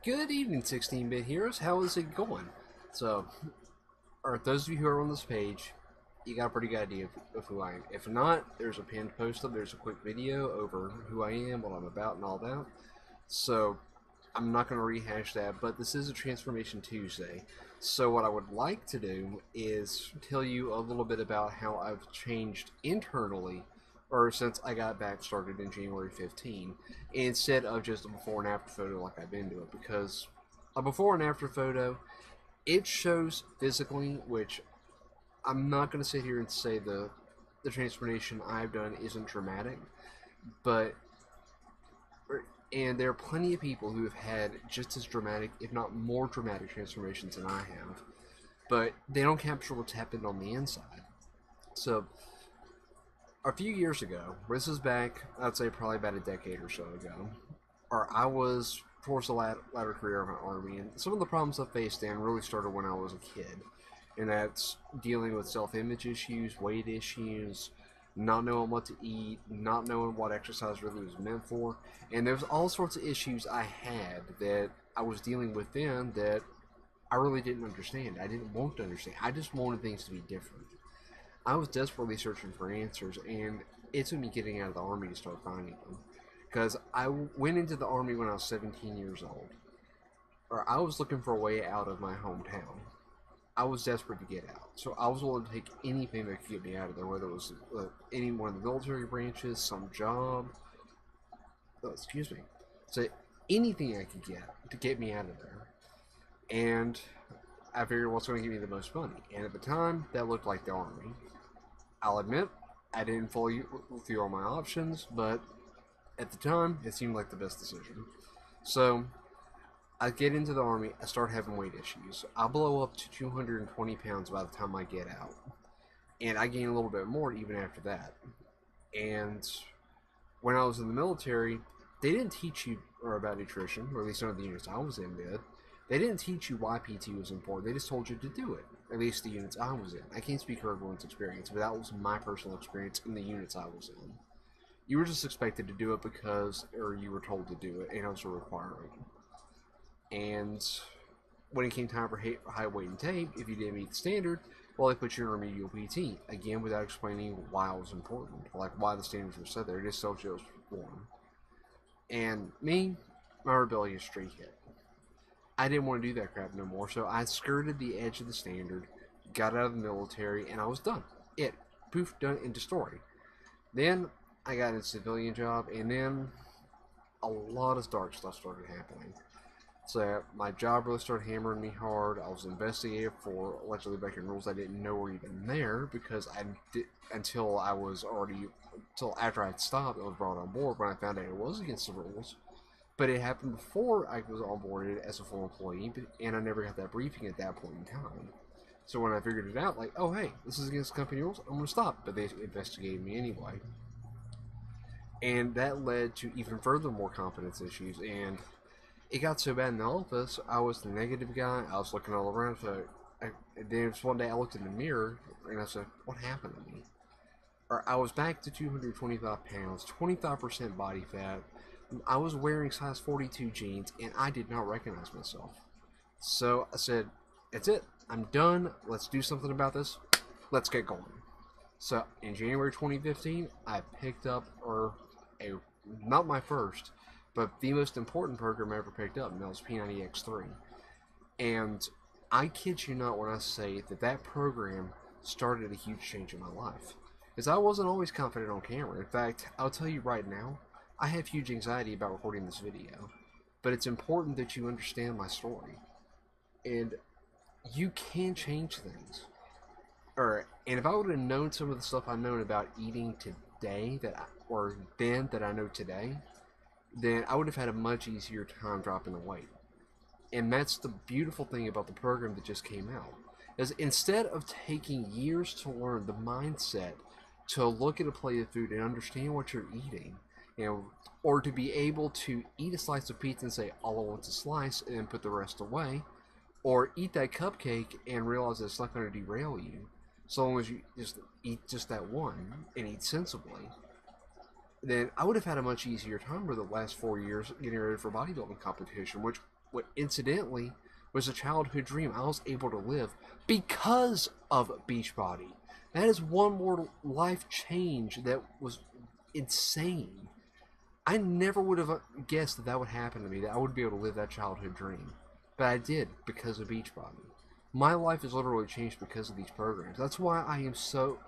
Good evening, 16-bit heroes. How is it going? So, or those of you who are on this page, you got a pretty good idea of who I am. If not, there's a pinned post up. There's a quick video over who I am, what I'm about, and all that. So, I'm not going to rehash that, but this is a Transformation Tuesday. So, what I would like to do is tell you a little bit about how I've changed internally, or since I got back started in January 15, instead of just a before and after photo like I've been doing. Because a before and after photo, it shows physically, which I'm not going to sit here and say the transformation I've done isn't dramatic, but and there are plenty of people who have had just as dramatic, if not more dramatic, transformations than I have, but they don't capture what's happened on the inside. So, a few years ago, this is back, I'd say probably about a decade or so ago, or I was towards the latter career of my army, and some of the problems I faced then really started when I was a kid, and that's dealing with self-image issues, weight issues, not knowing what to eat, not knowing what exercise really was meant for, and there's all sorts of issues I had that I was dealing with then that I really didn't understand. I didn't want to understand. I just wanted things to be different. I was desperately searching for answers, and it took me getting out of the army to start finding them. Because I went into the army when I was 17 years old, or I was looking for a way out of my hometown. I was desperate to get out, so I was willing to take anything that could get me out of there, whether it was any one of the military branches, some job, excuse me, so anything I could get to get me out of there. And I figured what's going to give me the most money, and at the time, that looked like the army. I'll admit, I didn't fully through all my options, but at the time, it seemed like the best decision. So, I get into the army, I start having weight issues. I blow up to 220 pounds by the time I get out. And I gain a little bit more even after that. And when I was in the military, they didn't teach you or about nutrition, or at least none of the units I was in did. They didn't teach you why PT was important. They just told you to do it. At least the units I was in. I can't speak for everyone's experience, but that was my personal experience in the units I was in. You were just expected to do it because, or you were told to do it, and it was a requirement. And when it came time for high weight and tape, if you didn't meet the standard, well, they put you in remedial PT. Again, without explaining why it was important, like why the standards were set there. It just told you it was one. And me, my rebellious streak hit. I didn't want to do that crap no more, so I skirted the edge of the standard, got out of the military, and I was done. It. Poof, done, into story. Then I got a civilian job, and then a lot of dark stuff started happening. So my job really started hammering me hard. I was investigated for allegedly breaking rules I didn't know were even there because I did until I was already until after I had stopped. I was brought on board when I found out it was against the rules. But it happened before I was onboarded as a full employee, and I never got that briefing at that point in time. So when I figured it out, like, oh hey, this is against company rules, I'm gonna stop. But they investigated me anyway, and that led to even further more confidence issues. And it got so bad in the office, I was the negative guy. I was looking all around. So then one day I looked in the mirror and I said, "What happened to me?" Or I was back to 225 pounds, 25% body fat. I was wearing size 42 jeans, and I did not recognize myself. So I said, "That's it. I'm done. Let's do something about this. Let's get going." So in January 2015, I picked up, or a not my first, but the most important program I ever picked up, and that was P90X3. And I kid you not when I say that that program started a huge change in my life. Because I wasn't always confident on camera. In fact, I'll tell you right now, I have huge anxiety about recording this video. But it's important that you understand my story. And you can change things. And if I would have known some of the stuff I've known about eating today, or then that I know today, then I would have had a much easier time dropping the weight. And that's the beautiful thing about the program that just came out. Is instead of taking years to learn the mindset to look at a plate of food and understand what you're eating, or to be able to eat a slice of pizza and say, all I want is a slice, and then put the rest away, or eat that cupcake and realize that it's not going to derail you, so long as you just eat just that one and eat sensibly, then I would have had a much easier time over the last 4 years getting ready for bodybuilding competition, which what incidentally was a childhood dream I was able to live because of Beachbody. That is one more life change that was insane. I never would have guessed that that would happen to me, that I would be able to live that childhood dream. But I did because of Beachbody. My life has literally changed because of these programs. That's why I am so.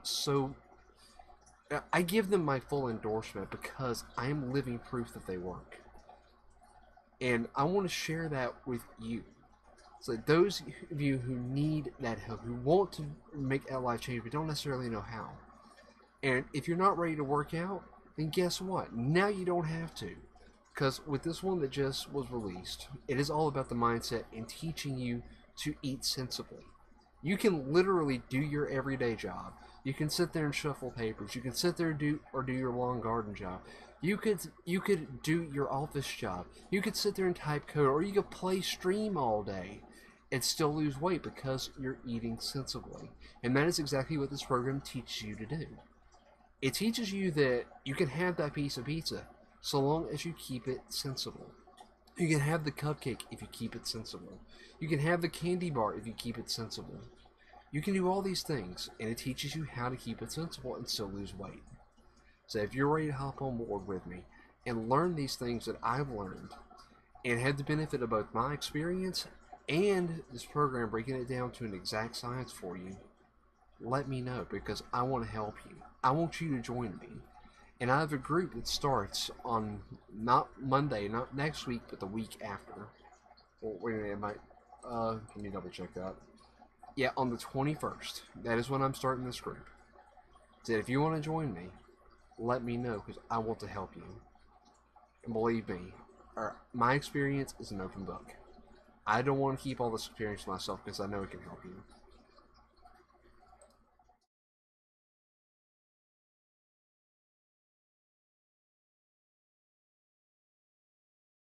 I give them my full endorsement because I am living proof that they work. And I want to share that with you. So those of you who need that help, who want to make that life change but don't necessarily know how. And if you're not ready to work out, then guess what? Now you don't have to. Because with this one that just was released, it is all about the mindset and teaching you to eat sensibly. You can literally do your everyday job. You can sit there and shuffle papers. You can sit there and do your lawn garden job. You could do your office job. You could sit there and type code, or you could play stream all day and still lose weight because you're eating sensibly. And that is exactly what this program teaches you to do. It teaches you that you can have that piece of pizza so long as you keep it sensible. You can have the cupcake if you keep it sensible. You can have the candy bar if you keep it sensible. You can do all these things, and it teaches you how to keep it sensible and still lose weight. So if you're ready to hop on board with me and learn these things that I've learned and have the benefit of both my experience and this program breaking it down to an exact science for you, let me know because I want to help you. I want you to join me. And I have a group that starts on not Monday, not next week, but the week after. Well, wait a minute, let me double check that. Yeah, on the 21st. That is when I'm starting this group. So if you want to join me, let me know because I want to help you. And believe me, my experience is an open book. I don't want to keep all this experience to myself because I know it can help you.